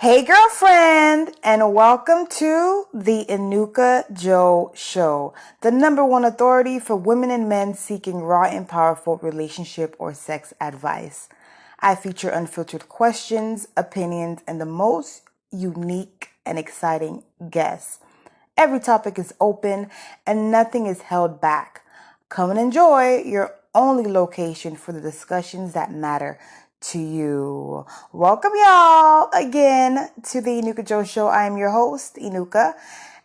Hey girlfriend, and welcome to the Enuka Joe Show, the number one authority for women and men seeking raw and powerful relationship or sex advice. I feature unfiltered questions, opinions, and the most unique and exciting guests. Every topic is open and nothing is held back. Come and enjoy your only location for the discussions that matter to you. Welcome y'all again to the Enuka Joe Show. I am your host, Enuka,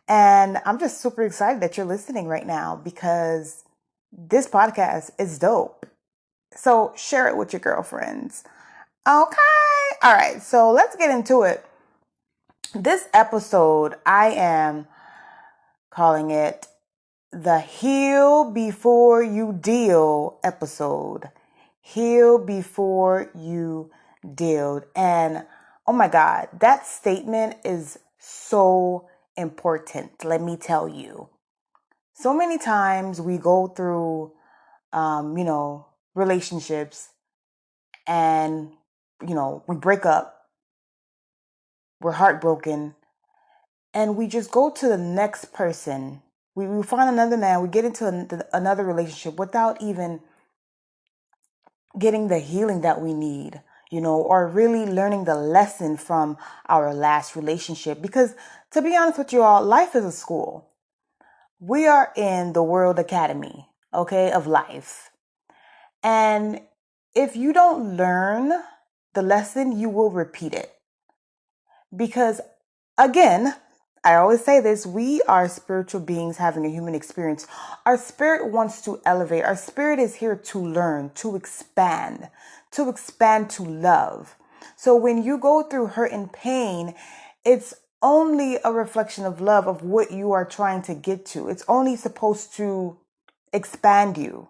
and I'm just super excited that you're listening right now because this podcast is dope. So share it with your girlfriends. Okay. All right. So let's get into it. This episode, I am calling it the Heal Before You Deal episode. Heal before you deal. And oh my God, that statement is so important. Let me tell you. So many times we go through, relationships and, we break up, we're heartbroken, and we just go to the next person. We find another man, we get into another relationship without even getting the healing that we need, or really learning the lesson from our last relationship. Because to be honest with you all, life is a school. We are in the World Academy, okay, of life. And if you don't learn the lesson, you will repeat it. Because again, I always say this, we are spiritual beings having a human experience. Our spirit wants to elevate. Our spirit is here to learn, to expand to love. So when you go through hurt and pain, it's only a reflection of love of what you are trying to get to. It's only supposed to expand you.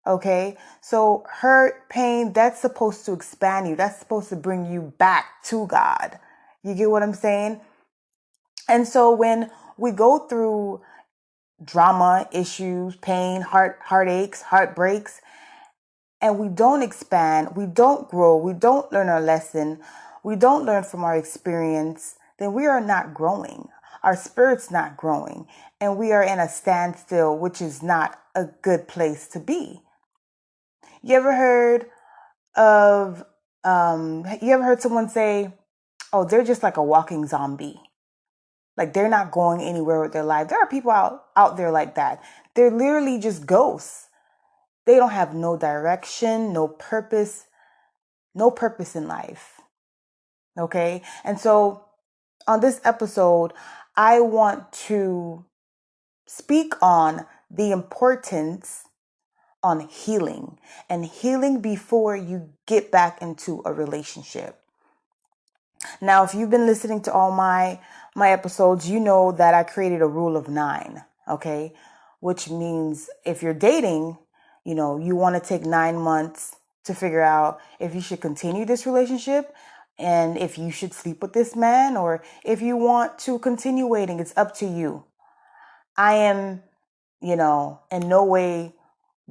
Okay? So hurt, pain, that's supposed to expand you. That's supposed to bring you back to God. You get what I'm saying? And so when we go through drama, issues, pain, heartaches, heartbreaks, and we don't expand, we don't grow, we don't learn our lesson, we don't learn from our experience, then we are not growing. Our spirit's not growing, and we are in a standstill, which is not a good place to be. You ever heard of, you ever heard someone say, oh, they're just like a walking zombie? Like they're not going anywhere with their life. There are people out there like that. They're literally just ghosts. They don't have no direction, no purpose in life. Okay? And so on this episode, I want to speak on the importance on healing and healing before you get back into a relationship. Now, if you've been listening to all my episodes, you know that I created a rule of 9, okay? Which means if you're dating, you want to take 9 months to figure out if you should continue this relationship and if you should sleep with this man or if you want to continue waiting. It's up to you. I am, in no way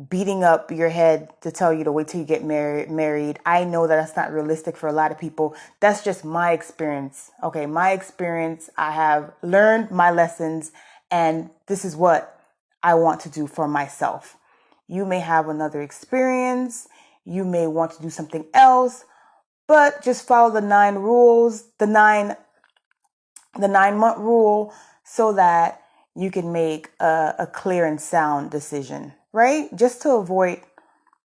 beating up your head to tell you to wait till you get married. I know that that's not realistic for a lot of people. That's just my experience. Okay, my experience. I have learned my lessons, and this is what I want to do for myself. You may have another experience. You may want to do something else, but just follow the 9 rules, the 9-month rule, so that you can make a clear and sound decision, right? Just to avoid,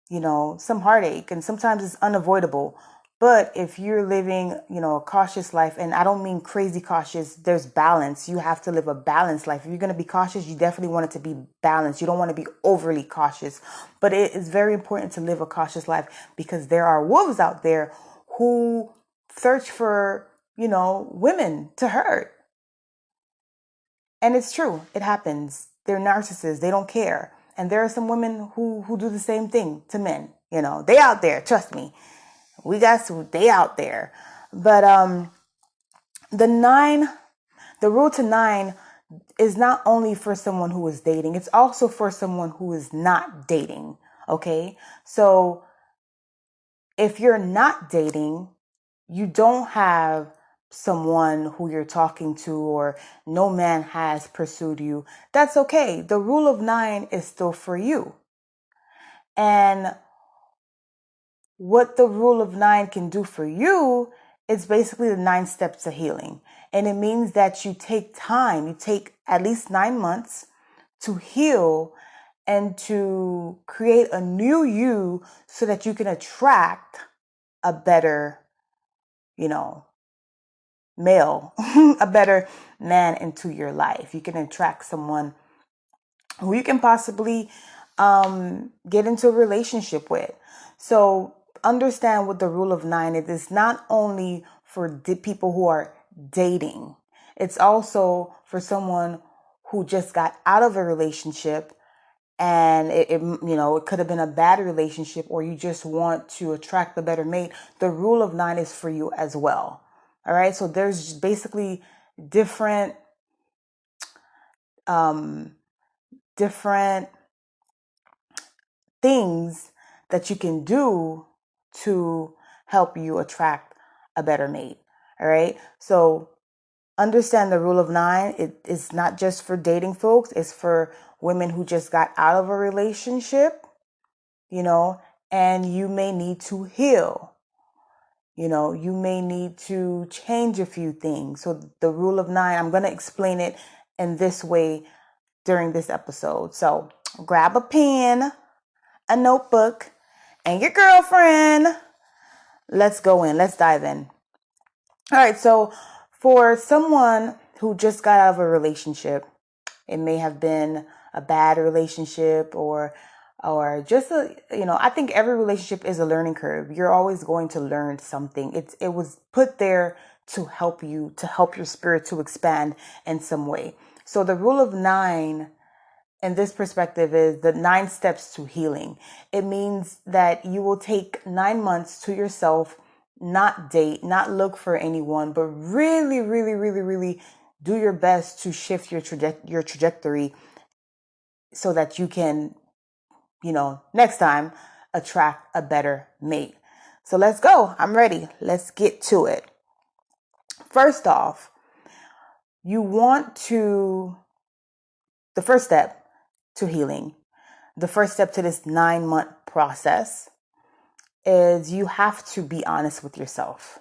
some heartache. And sometimes it's unavoidable. But if you're living, a cautious life, and I don't mean crazy cautious, there's balance. You have to live a balanced life. If you're going to be cautious, you definitely want it to be balanced. You don't want to be overly cautious. But it is very important to live a cautious life because there are wolves out there who search for, women to hurt. And it's true. It happens. They're narcissists. They don't care. And there are some women who do the same thing to men. They out there. Trust me. They out there. But the rule to 9 is not only for someone who is dating. It's also for someone who is not dating. Okay. So if you're not dating, you don't have someone who you're talking to, or no man has pursued you, that's okay. The rule of 9 is still for you. And what the rule of 9 can do for you is basically the 9 steps to healing. And it means that you take time, you take at least 9 months to heal and to create a new you so that you can attract a better, male, a better man into your life. You can attract someone who you can possibly get into a relationship with. So understand what the rule of 9 is. It's not only for people who are dating. It's also for someone who just got out of a relationship, and it could have been a bad relationship, or you just want to attract a better mate. The rule of 9 is for you as well. All right. So there's basically different different things that you can do to help you attract a better mate. All right. So understand the rule of 9. It is not just for dating folks. It's for women who just got out of a relationship, and you may need to heal. You may need to change a few things. So the rule of 9, I'm going to explain it in this way during this episode. So grab a pen, a notebook, and your girlfriend. Let's go in. Let's dive in. All right. So for someone who just got out of a relationship, it may have been a bad relationship, or just I think every relationship is a learning curve. You're always going to learn something. It was put there to help you, to help your spirit to expand in some way. So the rule of 9 in this perspective is the 9 steps to healing. It means that you will take 9 months to yourself, not date, not look for anyone, but really, really, really, really do your best to shift your trajectory so that you can, next time attract a better mate. So let's go. I'm ready. Let's get to it. First off, the first step to healing, the first step to this 9-month process is you have to be honest with yourself.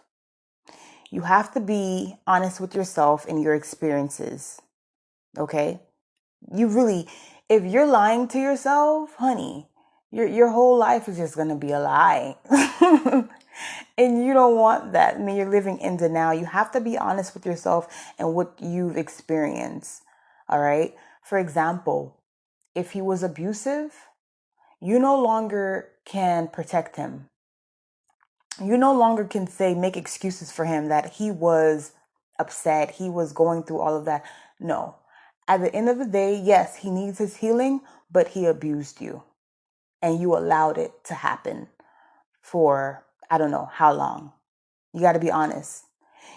You have to be honest with yourself and your experiences. Okay? If you're lying to yourself, honey, your whole life is just going to be a lie. And you don't want that. I mean, you're living in denial. You have to be honest with yourself and what you've experienced. All right? For example, if he was abusive, you no longer can protect him. You no longer can make excuses for him that he was upset, he was going through all of that. No. At the end of the day, yes, he needs his healing, but he abused you. And you allowed it to happen for, I don't know how long. You got to be honest.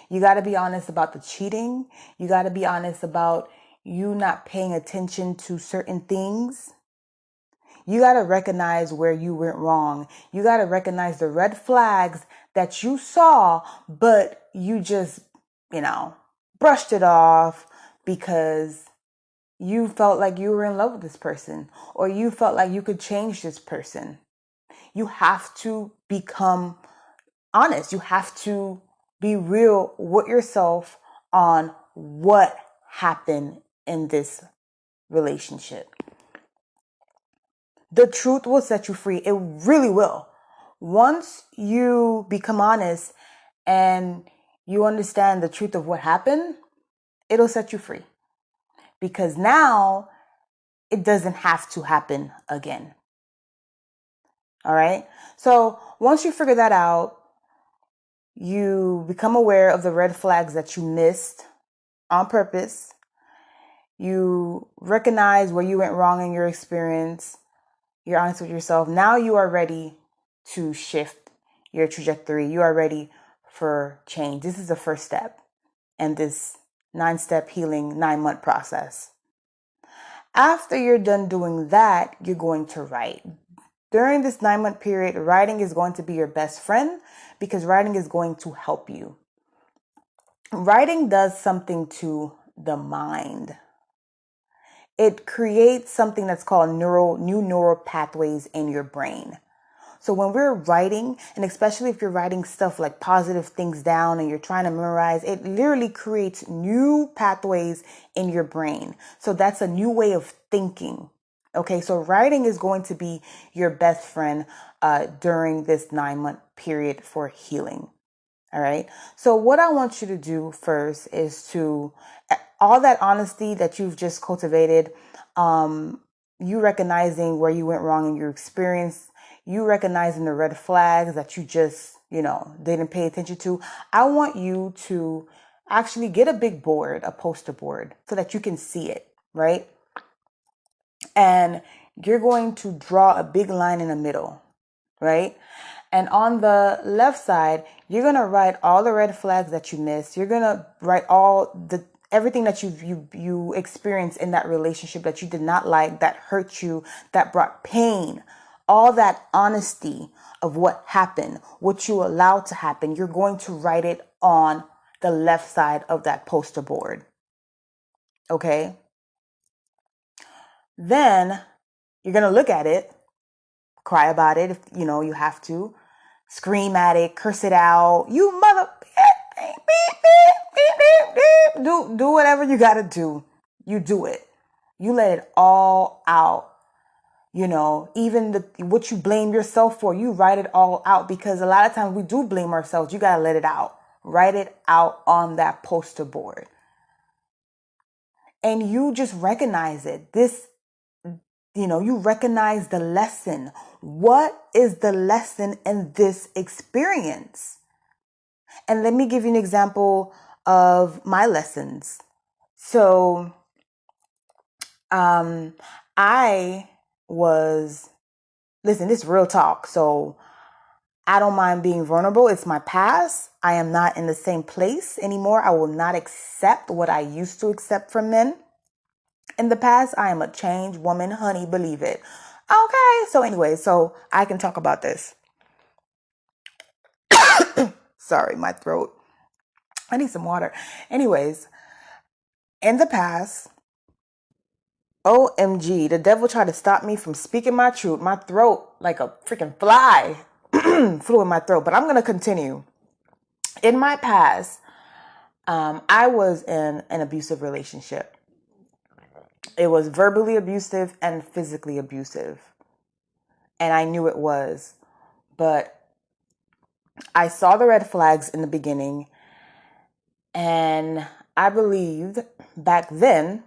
You got to be honest about the cheating. You got to be honest about you not paying attention to certain things. You got to recognize where you went wrong. You got to recognize the red flags that you saw, but you just, brushed it off because you felt like you were in love with this person, or you felt like you could change this person. You have to become honest. You have to be real with yourself on what happened in this relationship. The truth will set you free. It really will. Once you become honest and you understand the truth of what happened, it'll set you free. Because now it doesn't have to happen again. All right? So once you figure that out, you become aware of the red flags that you missed on purpose. You recognize where you went wrong in your experience. You're honest with yourself. Now you are ready to shift your trajectory. You are ready for change. This is the first step in this 9-step healing 9-month process. After you're done doing that, you're going to write. During this 9-month period, writing is going to be your best friend because writing is going to help you. Writing does something to the mind. It creates something that's called new neural pathways in your brain. So when we're writing, and especially if you're writing stuff like positive things down and you're trying to memorize, it literally creates new pathways in your brain. So that's a new way of thinking. Okay, so writing is going to be your best friend during this 9-month period for healing. All right. So what I want you to do first is to all that honesty that you've just cultivated, you recognizing where you went wrong in your experience, you recognizing the red flags that you just, didn't pay attention to. I want you to actually get a big board, a poster board, so that you can see it, right? And you're going to draw a big line in the middle, right? And on the left side, you're going to write all the red flags that you missed. You're going to write everything that you experienced in that relationship that you did not like, that hurt you, that brought pain. All that honesty of what happened, what you allowed to happen. You're going to write it on the left side of that poster board. Okay? Then you're going to look at it, cry about it if you have to, scream at it, curse it out, you mother, do whatever you got to do. You do it. You let it all out. Even what you blame yourself for, you write it all out, because a lot of times we do blame ourselves. You got to let it out. Write it out on that poster board. And you just recognize it. You recognize the lesson. What is the lesson in this experience? And let me give you an example of my lessons. So, I was, listen, this is real talk. So I don't mind being vulnerable. It's my past. I am not in the same place anymore. I will not accept what I used to accept from men. In the past, I am a changed woman, honey, believe it. Okay, so anyway, so I can talk about this. Sorry, my throat. I need some water. Anyways, in the past, OMG, the devil tried to stop me from speaking my truth. My throat, like a freaking fly, flew in my throat. But I'm going to continue. In my past, I was in an abusive relationship. It was verbally abusive and physically abusive. And I knew it was. But I saw the red flags in the beginning. And I believed back then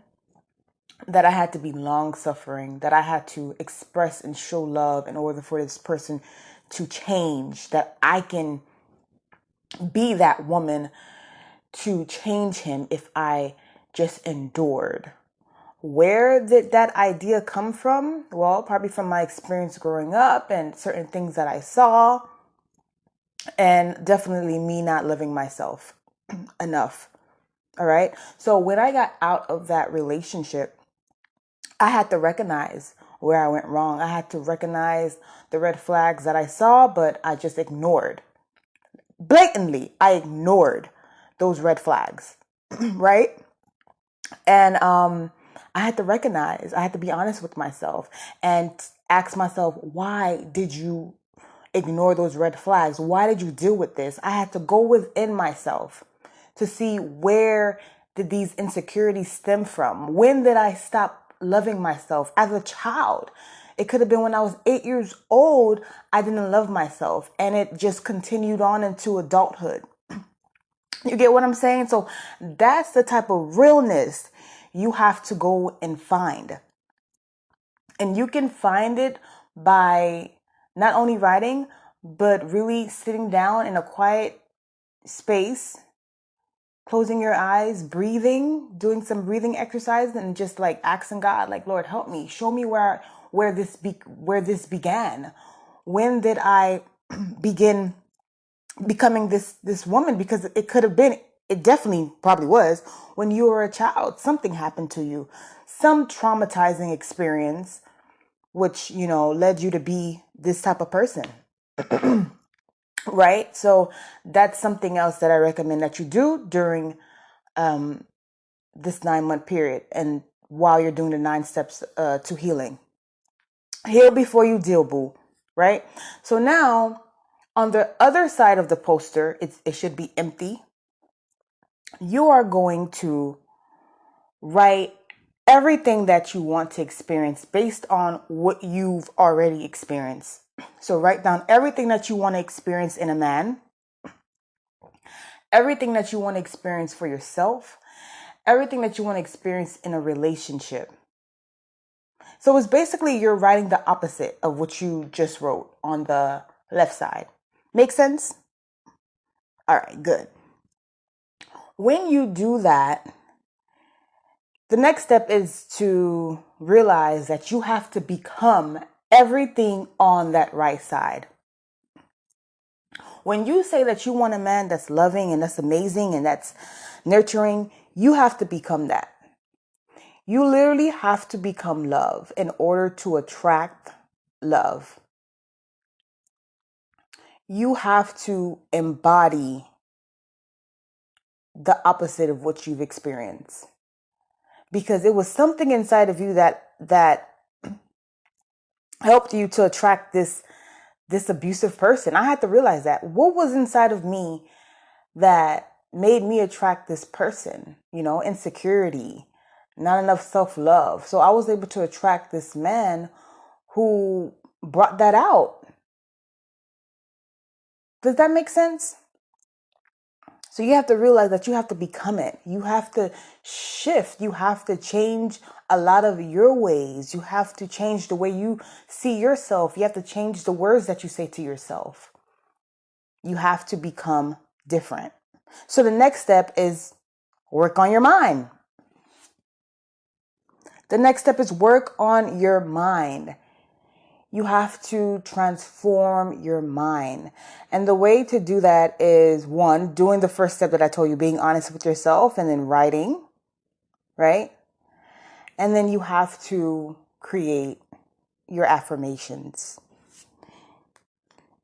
that I had to be long suffering, that I had to express and show love in order for this person to change, that I can be that woman to change him if I just endured. Where did that idea come from? Well, probably from my experience growing up and certain things that I saw, and definitely me not loving myself enough. All right. So when I got out of that relationship, I had to recognize where I went wrong. I had to recognize the red flags that I saw, but I just ignored. Blatantly, I ignored those red flags, right? And I had to recognize, I had to be honest with myself and ask myself, why did you ignore those red flags? Why did you deal with this? I had to go within myself to see, where did these insecurities stem from? When did I stop loving myself as a child? It could have been when I was 8 years old, I didn't love myself, and it just continued on into adulthood. You get what I'm saying? So that's the type of realness you have to go and find. And you can find it by not only writing, but really sitting down in a quiet space, closing your eyes, breathing, doing some breathing exercise, and just like asking God, like, Lord, help me, show me where this began. When did I begin becoming this woman? Because it could have been, it definitely probably was, when you were a child. Something happened to you, some traumatizing experience, which led you to be this type of person. right? So that's something else that I recommend that you do during this 9-month period and while you're doing the 9 steps to healing. Heal before you deal, boo, right? So now on the other side of the poster, it should be empty. You are going to write everything that you want to experience based on what you've already experienced. So write down everything that you want to experience in a man, everything that you want to experience for yourself, everything that you want to experience in a relationship. So it's basically you're writing the opposite of what you just wrote on the left side. Make sense? All right, good. When you do that, the next step is to realize that you have to become everything on that right side. When you say that you want a man that's loving and that's amazing and that's nurturing, you have to become that. You literally have to become love in order to attract love. You have to embody the opposite of what you've experienced. Because it was something inside of you that helped you to attract this abusive person. I had to realize that. What was inside of me that made me attract this person? Insecurity, not enough self-love. So I was able to attract this man who brought that out. Does that make sense? So you have to realize that you have to become it. You have to shift. You have to change a lot of your ways. You have to change the way you see yourself. You have to change the words that you say to yourself. You have to become different. So the next step is work on your mind. The next step is work on your mind. You have to transform your mind. And the way to do that is, one, doing the first step that I told you, being honest with yourself, and then writing, right? And then you have to create your affirmations.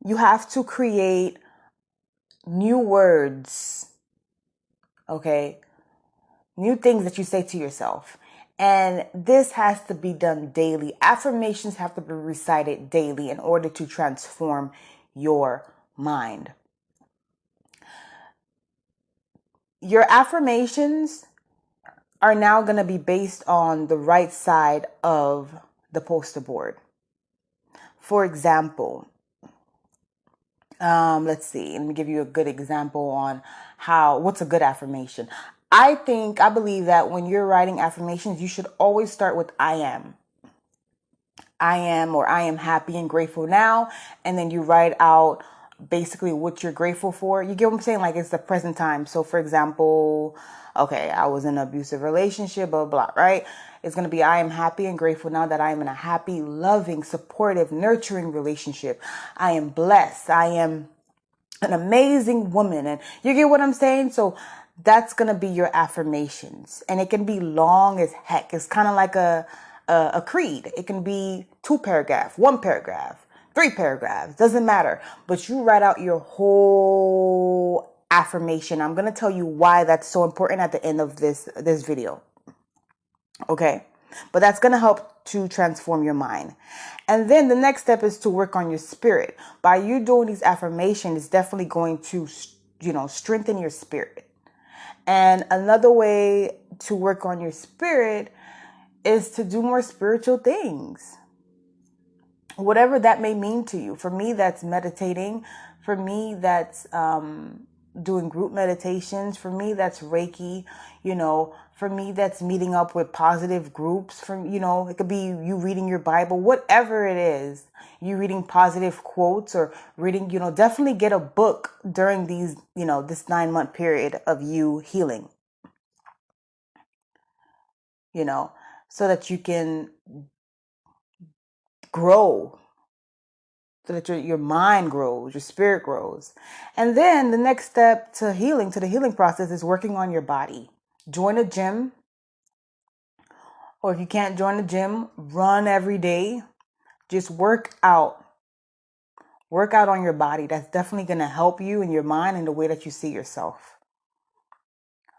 You have to create new words, okay? New things that you say to yourself. And this has to be done daily. Affirmations have to be recited daily in order to transform your mind. Your affirmations are now going to be based on the right side of the poster board. For example, let's see. Let me give you a good example on what's a good affirmation. I believe that when you're writing affirmations, you should always start with I am. I am, or I am happy and grateful now. And then you write out basically what you're grateful for. You get what I'm saying? Like it's the present time. So for example, okay, I was in an abusive relationship, blah, blah, blah, right? It's going to be, I am happy and grateful now that I am in a happy, loving, supportive, nurturing relationship. I am blessed. I am an amazing woman. And you get what I'm saying? So that's going to be your affirmations. And it can be long as heck. It's kind of like a creed. It can be 2 paragraphs, 1 paragraph, 3 paragraphs, doesn't matter. But you write out your whole affirmation. I'm going to tell you why that's so important at the end of this video. Okay. But that's going to help to transform your mind. And then the next step is to work on your spirit. By you doing these affirmations, it's definitely going to, strengthen your spirit. And another way to work on your spirit is to do more spiritual things. Whatever that may mean to you. For me, that's meditating. For me, that's doing group meditations. For me, that's Reiki. For me, that's meeting up with positive groups. It could be you reading your Bible, whatever it is. You reading positive quotes or reading, definitely get a book during these, this 9-month period of you healing, so that you can grow, so that your mind grows, your spirit grows. And then the next step to the healing process, is working on your body. Join a gym, or if you can't join a gym, run every day. Just work out. Work out on your body. That's definitely going to help you in your mind and the way that you see yourself.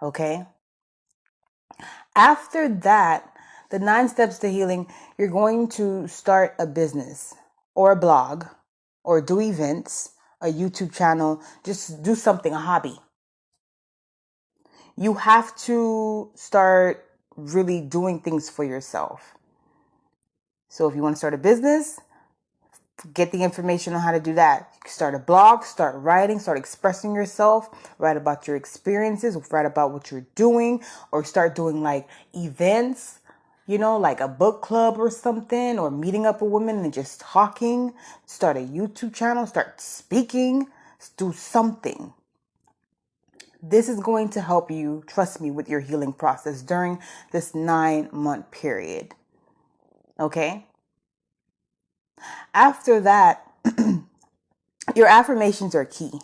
Okay? After that, the 9 steps to healing, you're going to start a business or a blog or do events, a YouTube channel, just do something, a hobby. You have to start really doing things for yourself. So if you want to start a business, get the information on how to do that. You can start a blog, start writing, start expressing yourself, write about your experiences, write about what you're doing, or start doing like events, like a book club or something, or meeting up with women and just talking. Start a YouTube channel, start speaking, do something. This is going to help you, trust me, with your healing process during this 9-month period. Okay? After that, your affirmations are key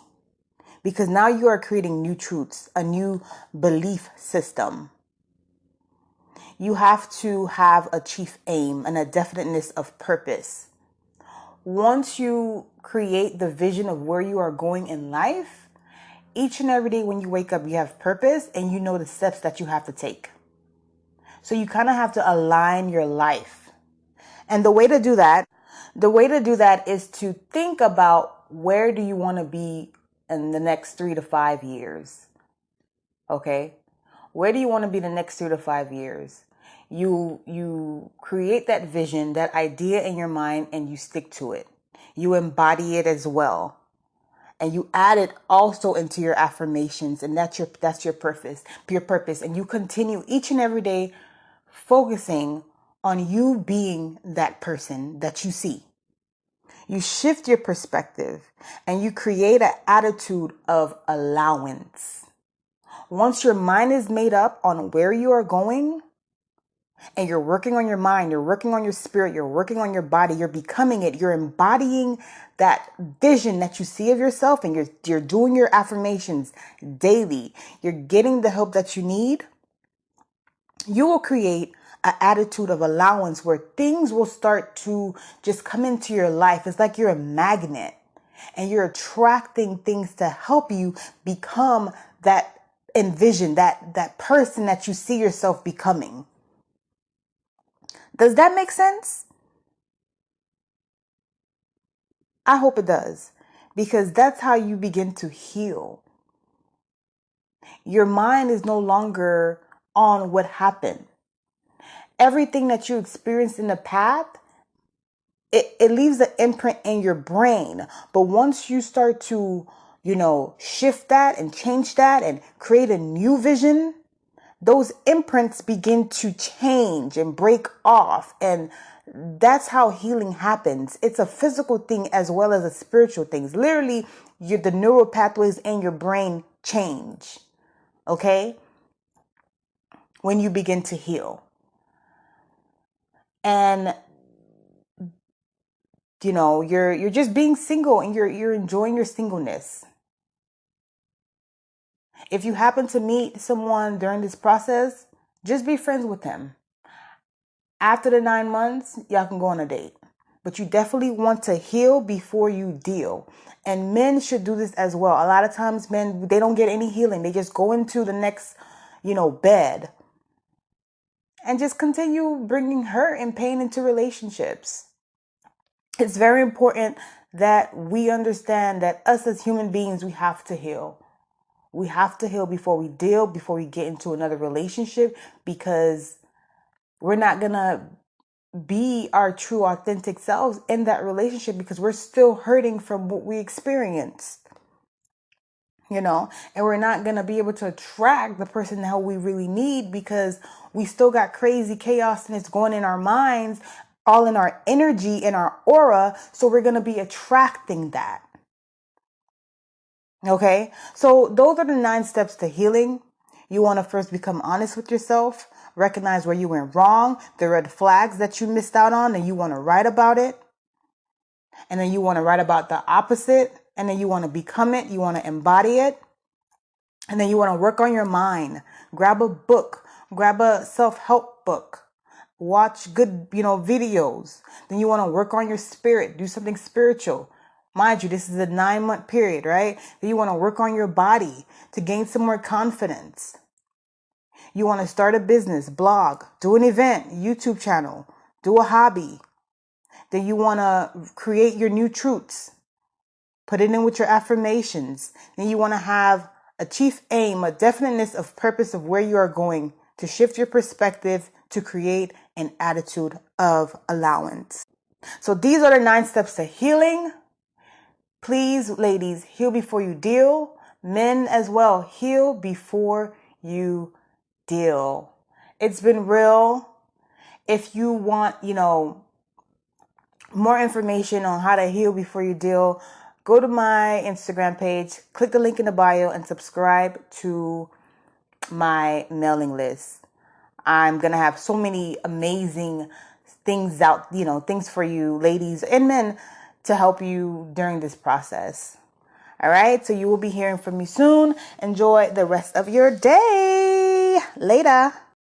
because now you are creating new truths, a new belief system. You have to have a chief aim and a definiteness of purpose. Once you create the vision of where you are going in life, each and every day when you wake up, you have purpose and you know the steps that you have to take. So you kind of have to align your life. And the way to do that is to think about where do you want to be in the next 3 to 5 years. Okay? Where do you want to be the next 3 to 5 years? You create that vision, that idea in your mind, and you stick to it. You embody it as well. And you add it also into your affirmations, and that's your purpose. And you continue each and every day focusing on you being that person that you see. You shift your perspective and you create an attitude of allowance. Once your mind is made up on where you are going and you're working on your mind, you're working on your spirit, you're working on your body, you're becoming it, you're embodying that vision that you see of yourself, and you're doing your affirmations daily. You're getting the help that you need. You will create an attitude of allowance where things will start to just come into your life. It's like you're a magnet and you're attracting things to help you become that envision, that person that you see yourself becoming. Does that make sense? I hope it does, because that's how you begin to heal. Your mind is no longer on what happened. Everything that you experienced in the past, it leaves an imprint in your brain. But once you start to, shift that and change that and create a new vision, those imprints begin to change and break off. And that's how healing happens. It's a physical thing as well as a spiritual thing. Literally, the neural pathways in your brain change. Okay? When you begin to heal. And you're just being single and you're enjoying your singleness. If you happen to meet someone during this process, just be friends with them. After the 9 months, y'all can go on a date. But you definitely want to heal before you deal. And men should do this as well. A lot of times men, they don't get any healing. They just go into the next, bed. And just continue bringing hurt and pain into relationships. It's very important that we understand that us as human beings, we have to heal. We have to heal before we deal, before we get into another relationship, because we're not going to be our true authentic selves in that relationship because we're still hurting from what we experienced. And we're not going to be able to attract the person that we really need because we still got crazy chaos and it's going in our minds, all in our energy, in our aura. So we're going to be attracting that. Okay. So those are the 9 steps to healing. You want to first become honest with yourself, recognize where you went wrong, the red flags that you missed out on, and you want to write about it. And then you want to write about the opposite. And then you want to become it. You want to embody it. And then you want to work on your mind. Grab a book. Grab a self-help book. Watch good, videos. Then you want to work on your spirit. Do something spiritual. Mind you, this is a 9-month period, right? That you want to work on your body to gain some more confidence. You want to start a business, blog, do an event, YouTube channel, do a hobby. Then you want to create your new truths. Put it in with your affirmations. Then you want to have a chief aim, a definiteness of purpose of where you are going to shift your perspective to create an attitude of allowance. So these are the 9 steps to healing. Please, ladies, heal before you deal. Men as well, heal before you deal. It's been real. If you want, more information on how to heal before you deal, go to my Instagram page, click the link in the bio, and subscribe to my mailing list. I'm going to have so many amazing things out, things for you, ladies and men, to help you during this process. All right. So you will be hearing from me soon. Enjoy the rest of your day. Later.